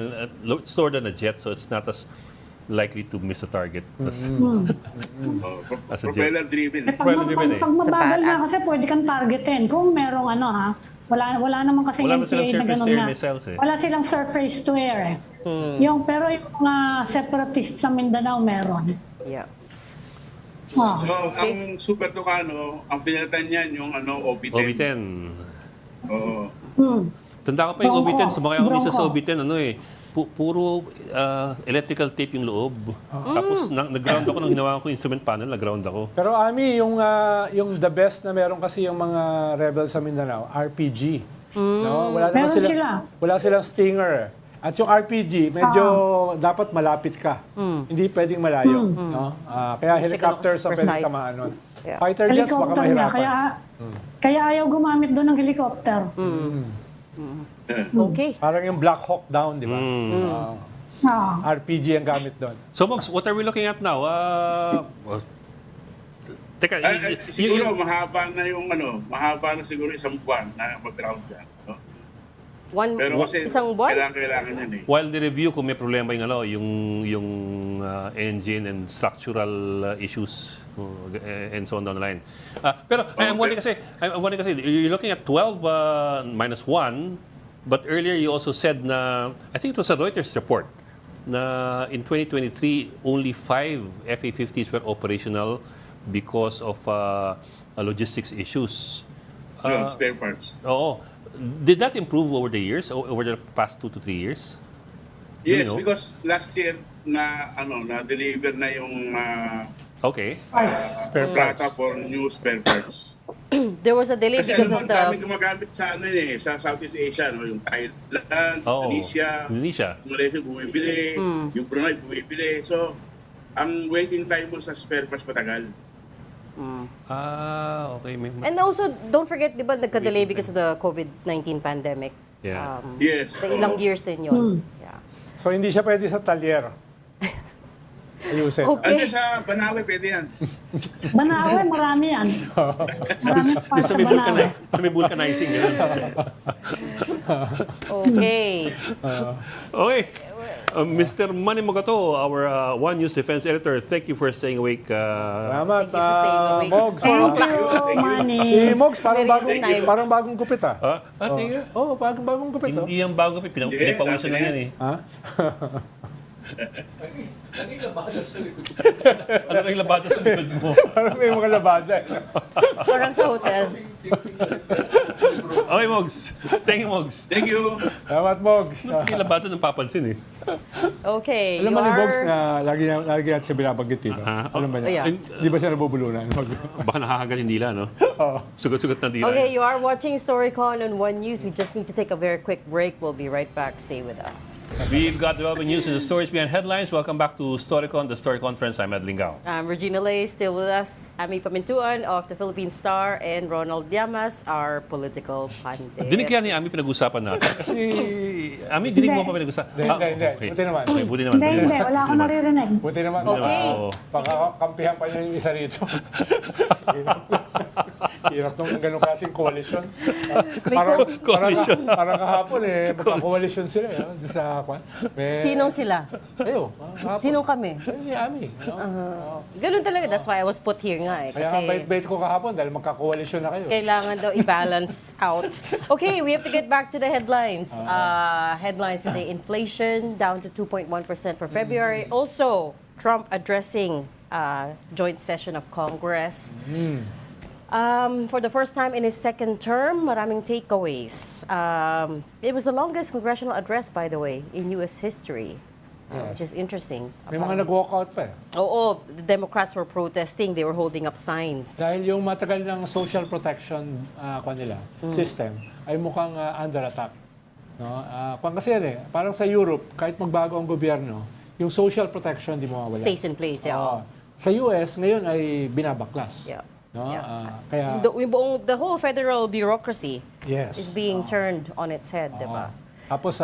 S3: a jet, so it's not as likely to miss a target as As a jet.
S7: Propeller-driven.
S6: Pag mabagal nga kasi pwede kang targetin. Kung merong wala naman kasi
S3: Wala na silang
S6: NPA na
S3: surface
S6: ganun
S3: to air
S6: na.
S3: missiles eh.
S6: Wala silang surface to air eh. Pero yung mga separatist sa Mindanao meron.
S4: Yeah.
S6: Oh.
S7: So, ang Super Tucano, ang pinalitan niyan yung OB-10.
S3: OB-10.
S7: Oo.
S3: Tanda ko pa yung
S6: Bronco.
S3: OB-10, sumakay ako minsan sa
S6: Bronco.
S3: OB-10, puro electrical tape yung loob. Tapos nag-ground ako nung hinawakan ko yung instrument panel, nag-ground ako.
S5: Pero Ami, yung the best na meron kasi yung mga rebels sa Mindanao, RPG. No? Wala naman
S6: Meron sila.
S5: Wala silang Stinger. At yung RPG, medyo dapat malapit ka. Hindi pwedeng malayo. No? Kaya helicopters ang
S4: precise.
S5: pwedeng tamaan nun.
S4: Yeah.
S5: Fighter jets, baka
S6: Helicopter niya.
S5: mahirapan.
S6: Kaya ayaw gumamit doon ng helicopter.
S4: Okay.
S5: Parang yung Black Hawk Down, di ba?
S6: Oo.
S5: RPG ang gamit doon.
S3: So, Mogs, what are we looking at now? Teka,
S7: Siguro mahaba na siguro isang buwan na mag-ground dyan. No? Pero kasi
S4: Isang buwan?
S7: kailangan yan eh.
S3: while the review kung may problema yung engine and structural issues and so on down the line. Pero I'm wondering kasi you're looking at 12 minus 1, but earlier you also said na, I think it was a Reuters report, na in 2023 only 5 FA-50s were operational because of logistics issues.
S7: Yun, spare parts.
S3: Oo. Did that improve over the years, over the past 2 to 3 years?
S7: Yes,
S3: know?
S7: because last year na-deliver na yung
S3: Okay.
S5: Spare parts.
S7: plata for new spare parts.
S4: There was a delay
S7: Kasi
S4: because
S7: alam mo,
S4: of
S7: ang dami
S4: the...
S7: gumagamit sa Southeast Asia, yung Thailand,
S3: Oo.
S7: Indonesia, Malaysia bumibili, yung Brunei bumibili. So, ang waiting time mo sa spare parts matagal.
S3: Okay.
S4: And also, don't forget, di ba, nagka-delay because of the COVID-19 pandemic.
S3: Yeah.
S7: Yes.
S4: The ilang years din yun. Yeah.
S5: So hindi siya pwede sa talyer. Ayusin.
S7: Ante sa Banawe, pwede yan.
S6: Banawe, marami yan. Marami pa sa Banawe.
S3: Sa may vulcanizing. Ganun.
S4: Okay.
S3: Okay. Mr. Manny Mogato, our One News Defense Editor, thank you for staying awake.
S5: Salamat,
S4: Thank you for staying awake.
S5: Mogs.
S6: Thank you, Manny.
S5: Si Mogs, parang
S4: Very good time.
S5: bagong gupit ah.
S3: Tingnan.
S5: Oo, bagong gupit.
S3: Hindi yung bago, pinapawisan lang yan eh.
S5: Ha?
S3: Ano na yung labada sa likod mo?
S5: Parang may mga labada.
S4: Parang sa hotel.
S3: Okay, Mogs. Thank you, Mogs.
S7: Thank you.
S5: Salamat, Mogs.
S3: Yung labada ng papansin eh.
S4: Okay.
S5: Alam
S4: you
S5: mo ni
S4: are-
S5: Bogs na lagi natin siya binabanggit dito. Alam ba niya?
S4: Yeah.
S5: Di ba siya nabubulunan?
S3: Baka nakakagal yung dila, no?
S5: Oo.
S3: Sugat-sugat na dila.
S4: Okay, you are watching Storycon on One News. We just need to take a very quick break. We'll be right back. Stay with us.
S3: We've got developing news and the stories behind headlines. Welcome back to Storycon, the Story Conference. I'm Ed Lingao.
S4: I'm Regina Lay, still with us. Ami Pamintuan of the Philippine Star and Ronald Llamas, our political pundit.
S3: Dinig kaya ni Ami pinag-usapan natin. Kasi, Ami, dinig mo pa pinag-usapan?
S5: Hindi.
S3: Okay.
S5: Buti naman.
S3: Okay, buti naman.
S6: Hindi, hindi. Wala akong naririnig.
S5: Buti naman.
S4: Okay.
S3: Oo.
S5: Pagkakampihan pa niya yung isa rito. Hirap nung ganun klaseng coalition.
S3: Coalition.
S5: Parang kahapon magka-coalition sila. Doon sa kwan.
S4: Sinong sila?
S5: Kahapon.
S4: Sinong kami?
S5: Si Ami.
S4: Ganun talaga. That's why I was put here nga eh.
S5: Kaya
S4: Kasi
S5: ang bait-bait ko kahapon dahil magka-coalition na kayo.
S4: kailangan daw i-balance out. Okay, we have to get back to the headlines. Headlines today, inflation down to 2.1% for February. Also, Trump addressing joint session of Congress. For the first time in his second term, maraming takeaways. It was the longest congressional address, by the way, in U.S. history, which is interesting.
S5: May mga nag-walkout pa eh.
S4: Oo, the Democrats were protesting. They were holding up signs.
S5: Dahil yung matagal ng social protection system ay mukhang under attack. No? Kasi yan parang sa Europe, kahit magbago ang gobyerno, yung social protection di mawawala.
S4: Stays in place, yeah.
S5: Oo. Sa US, ngayon ay binabaklas.
S4: Yeah.
S5: No?
S4: Yeah.
S5: Kaya,
S4: The whole federal bureaucracy
S5: yes.
S4: is being turned on its head, di ba?
S5: Tapos,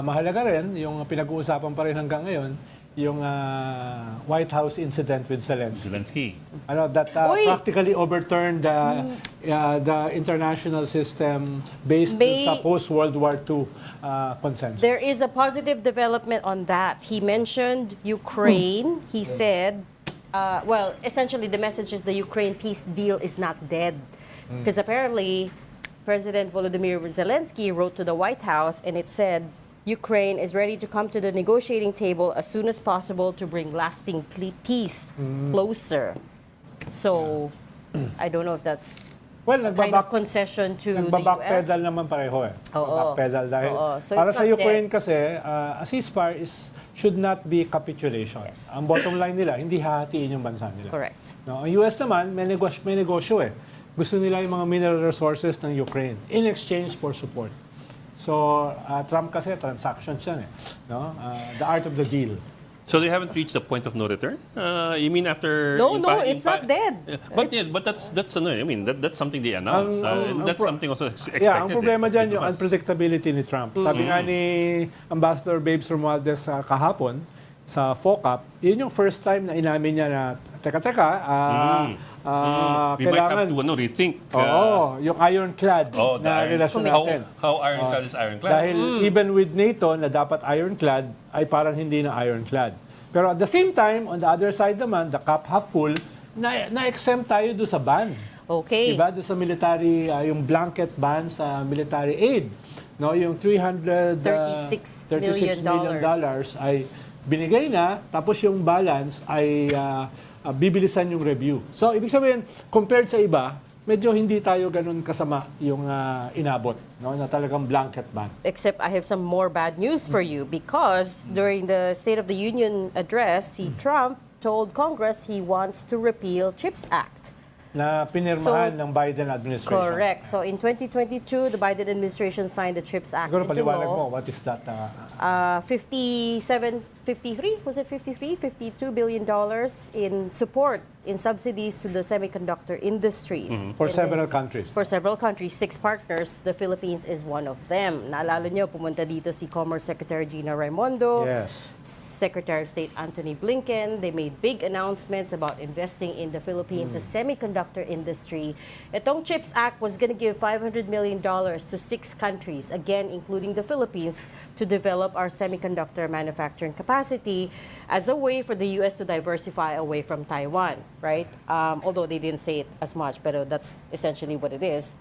S5: mahalaga rin, yung pinag-uusapan pa rin hanggang ngayon, yung White House incident with Zelensky. That practically overturned the international system based sa post-World War II consensus.
S4: There is a positive development on that. He mentioned Ukraine. He said, essentially the message is the Ukraine peace deal is not dead. Because apparently, President Volodymyr Zelensky wrote to the White House and it said, Ukraine is ready to come to the negotiating table as soon as possible to bring lasting peace closer. So, I don't know if that's kind of concession to the US.
S5: Nagbabackpedal naman pareho eh. Backpedal dahil
S4: So
S5: para
S4: it's
S5: sa
S4: not
S5: Ukraine
S4: dead.
S5: kasi, a ceasefire should not be capitulation.
S4: Yes.
S5: Ang bottom line nila, hindi hahatiin yung bansa nila.
S4: Correct.
S5: No, ang US naman, may negosyo eh. Gusto nila yung mga mineral resources ng Ukraine in exchange for support. So, Trump kasi, transactions yan eh. No? The art of the deal.
S3: So they haven't reached the point of no return? You mean after...
S4: No, it's not dead.
S3: But that's ano, I mean, that's something they announced. That's something also expected.
S5: Yeah, ang problema dyan yung
S3: Diplomats.
S5: unpredictability ni Trump. Sabi nga ni Ambassador Babes Romualdez kahapon sa FOCAP, yun yung first time na inamin niya na,
S3: We might have to rethink.
S5: Yung ironclad na relasyon natin.
S3: How ironclad is ironclad?
S5: Dahil even with NATO na dapat ironclad, ay parang hindi na ironclad. Pero at the same time, on the other side naman, the cup half full, na-exempt tayo doon sa ban.
S4: Okay.
S5: Diba? Doon sa military, yung blanket ban sa military aid. No, yung
S4: $36
S5: million ay binigay na, tapos yung balance ay bibilisan yung review. So, ibig sabihin, compared sa iba, medyo hindi tayo ganun kasama yung inabot, no, na talagang blanket ban.
S4: Except I have some more bad news for you because during the State of the Union address, Trump told Congress he wants to repeal CHIPS Act.
S5: Na pinirmahan ng Biden administration.
S4: Correct. So in 2022, the Biden administration signed the CHIPS Act
S5: Siguro
S4: into
S5: paliwanag
S4: law.
S5: mo, what is that?
S4: 53, was it 53? $52 billion in support, in subsidies to the semiconductor industries.
S5: For several countries.
S4: For several countries, 6 partners, the Philippines is one of them. Naalala nyo, pumunta dito si Commerce Secretary Gina Raimondo,
S5: Yes.
S4: Secretary of State Anthony Blinken. They made big announcements about investing in the Philippines, the semiconductor industry. Itong CHIPS Act was going to give $500 million to 6 countries, again, including the Philippines, to develop our semiconductor manufacturing capacity as a way for the U.S. to diversify away from Taiwan, right? Although they didn't say it as much, but that's essentially what it is.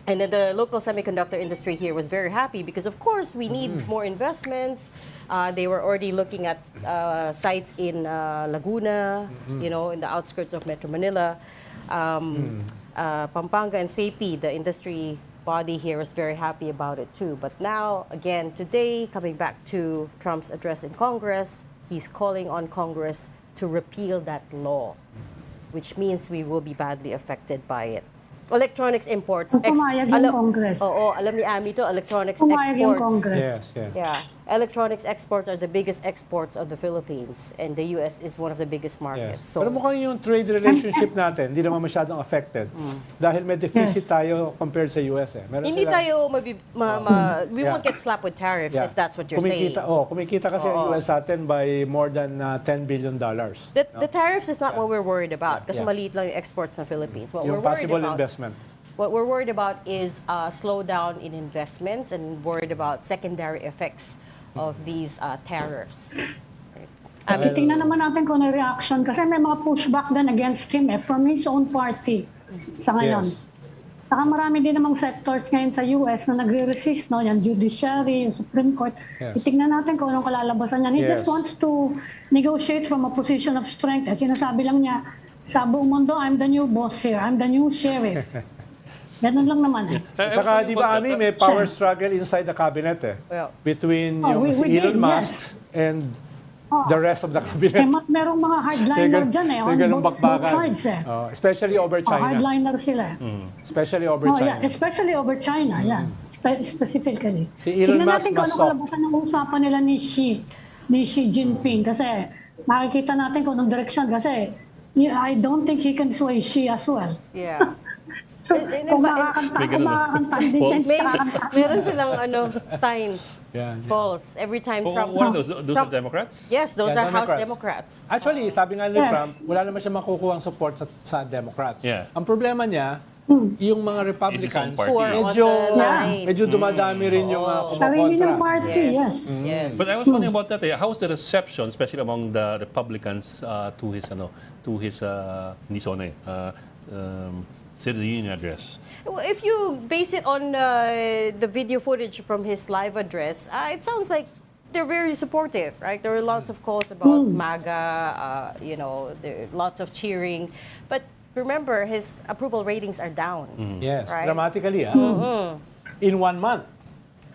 S4: And then the local semiconductor industry here was very happy because, of course, we need more investments. They were already looking at sites in Laguna, you know, in the outskirts of Metro Manila. Pampanga and SAPI, the industry body here, was very happy about it too. But now, again, today, coming back to Trump's address in Congress, he's calling on Congress to repeal that law, which means we will be badly affected by it. Electronics imports.
S6: Pumayag yung Congress.
S4: Oo, alam ni Ami to, electronics
S6: Pumayag yung
S4: exports.
S6: Congress.
S5: Yes.
S4: Yeah, electronics exports are the biggest exports of the Philippines, and the U.S. is one of the biggest markets.
S5: Yes.
S4: So,
S5: Pero mukhang yung trade relationship natin, hindi naman masyadong affected. Dahil may deficit tayo compared sa US. Meron
S4: hindi
S5: silang-
S4: tayo we won't get slapped with tariffs if that's what you're saying.
S5: Kumikita kasi ang US sa atin by more than $10 billion.
S4: The tariffs is not what we're worried about kasi maliit lang yung exports ng Philippines. What
S5: Yung
S4: we're worried
S5: possible
S4: about,
S5: investment.
S4: what we're worried about is a slowdown in investments and worried about secondary effects of these tariffs.
S6: At titingnan naman natin kung ano reaction kasi may mga pushback din against him from his own party sa ngayon.
S5: Yes.
S6: Saka marami din namang sectors ngayon sa US na nagre-resist, no? Yung judiciary, yung Supreme Court.
S5: Yes.
S6: Titingnan natin kung anong kalalabasan niya. He
S5: Yes.
S6: just wants to negotiate from a position of strength. Sinasabi lang niya, sa buong mundo, I'm the new boss here. I'm the new sheriff. Ganun lang naman eh.
S5: Saka di ba, Ami, may power struggle inside the cabinet
S4: Well,
S5: between
S6: Oh,
S5: yung
S6: we
S5: si Elon
S6: did,
S5: Musk and the rest of the
S6: Eh,
S5: cabinet.
S6: merong mga hardliner dyan eh. On
S5: ganung
S6: both
S5: bakbakan.
S6: sides eh.
S5: Especially over China.
S6: Hardliner sila eh.
S5: Especially over
S6: Oh,
S5: China.
S6: yeah, especially over China, yeah. Specifically.
S5: Si Elon
S6: Tingnan
S5: Musk
S6: natin kung
S5: mas
S6: ano
S5: soft.
S6: kalabasan ng usapan nila ni Xi Jinping kasi makikita natin kung anong direction kasi I don't think he can sway Xi as well.
S4: yeah.
S6: Kung makakanta din siya,
S4: May,
S6: kakanta.
S4: meron silang signs,
S5: Yeah.
S4: polls, every time Trump...
S3: What are those are Democrats?
S4: Yes, those
S5: Yeah,
S4: are House
S5: Democrats.
S4: Democrats.
S5: Actually, sabi nga ni
S6: Yes.
S5: Trump, wala naman siya makukuha ang support sa Democrats.
S3: Yeah.
S5: Ang problema niya, yung mga Republicans,
S3: party.
S4: Who are on
S5: medyo,
S4: the line.
S5: medyo dumadami rin yung
S6: Sarili ng
S5: kumokontra.
S6: party, yes.
S4: Yes.
S3: But I was wondering about that. How's the reception, especially among the Republicans, to his State of the Union address?
S4: Well, if you base it on the video footage from his live address, it sounds like they're very supportive, right? There were lots of calls about MAGA, there lots of cheering. But remember, his approval ratings are down.
S5: Yes,
S4: Right.
S5: dramatically. In 1 month.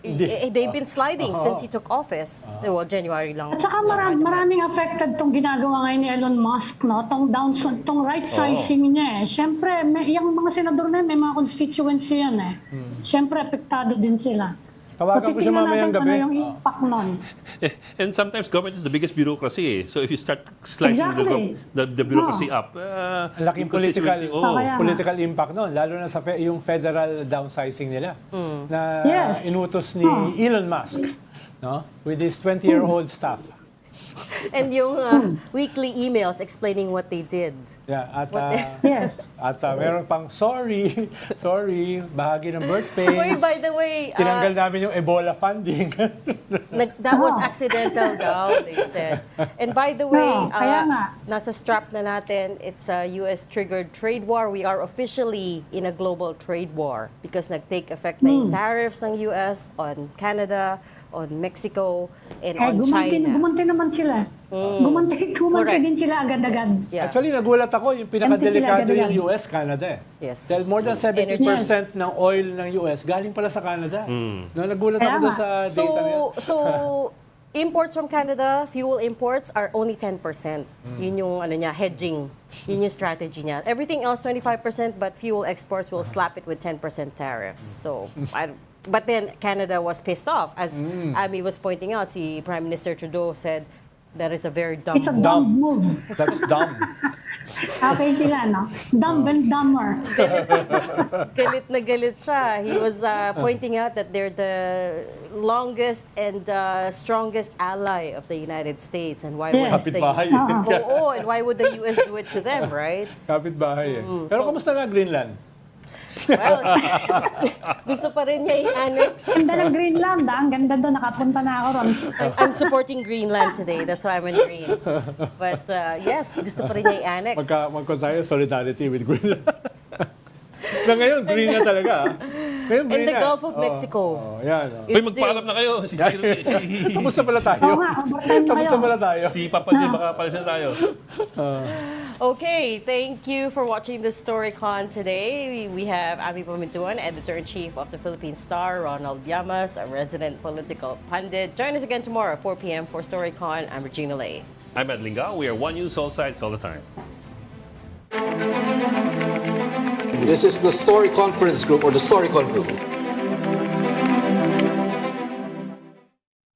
S4: They've been sliding since he took office. Well, January lang.
S6: At saka maraming affected tong ginagawa ngayon ni Elon Musk, no? Tong right sizing niya eh. Siyempre, yung mga senador na yun, may mga constituency yan eh. Siyempre, apektado din sila.
S5: Tawagan ko siya mamayang
S6: Titingnan natin
S5: gabi.
S6: kung ano yung impact nun.
S3: And sometimes government is the biggest bureaucracy. So if you start slicing
S6: Exactly.
S3: the bureaucracy up,
S5: Ang laking
S3: yung constituency,
S5: political impact noon, lalo na sa yung federal downsizing nila na
S6: Yes.
S5: inutos ni Elon Musk, no? With his 20-year-old staff.
S4: And yung weekly emails explaining what they did.
S5: Yeah, at
S6: Yes.
S5: meron pang sorry, bahagi ng birth pains.
S4: Wait, by the way,
S5: Tinanggal namin yung Ebola funding.
S4: that was accidental daw, they said. And by the way,
S6: kaya nga.
S4: nasa strap na natin, it's a US-triggered trade war. We are officially in a global trade war because nag-take effect na yung tariffs ng US on Canada, on Mexico, and on China.
S6: Gumanti naman sila. Gumanti
S4: Correct.
S6: din sila agad-agad.
S4: Yeah.
S5: Actually, nagulat ako, yung pinakadelikado
S6: Empty sila,
S5: yung US, Canada eh.
S4: Yes.
S5: Dahil more than 70% ng oil ng US galing pala sa Canada. No, nagulat ako
S6: Kaya
S5: doon
S6: nga.
S5: sa data niya.
S4: So imports from Canada, fuel imports are only 10%. Yun yung hedging. Yun yung strategy niya. Everything else 25%, but fuel exports will slap it with 10% tariffs. So but then Canada was pissed off, as Amy was pointing out. Si Prime Minister Trudeau said that is a very dumb
S6: It's a
S4: move.
S6: dumb move.
S5: That's dumb.
S6: Okay sila, no? Dumb and dumber.
S4: Galit na galit siya. He was pointing out that they're the longest and strongest ally of the United States, and why would
S6: Yes.
S5: Kapitbahay.
S4: and why would the US do it to them, right?
S5: Kapitbahay eh. Pero kamusta nga Greenland?
S4: Well, gusto pa rin niya i-annex.
S6: Ganda ng Greenland, ang ganda doon, nakapunta na ako ron.
S4: I'm supporting Greenland today. That's why I'm in green. But yes, gusto pa rin niya i-annex.
S5: Magka tayo solidarity with Greenland. Na ngayon, green na talaga. Ngayon,
S4: In the
S5: Brina.
S4: Gulf of Mexico.
S5: Yan.
S3: Uy, magpaalam na kayo.
S5: Kamusta pala tayo?
S6: Oo nga, overtime na
S5: Kamusta
S6: kayo.
S5: pala tayo?
S3: Si Papa J, baka palisin tayo.
S4: Okay, thank you for watching the Storycon today. We have Ami Pamintuan, Editor-in-Chief of the Philippine Star, Ronald Llamas, a resident political pundit. Join us again tomorrow at 4 p.m. for Storycon. I'm Regina Lay.
S3: I'm Ed Lingao. We are One News, all sides, all the time.
S8: This is the Story Conference Group or the Storycon Group.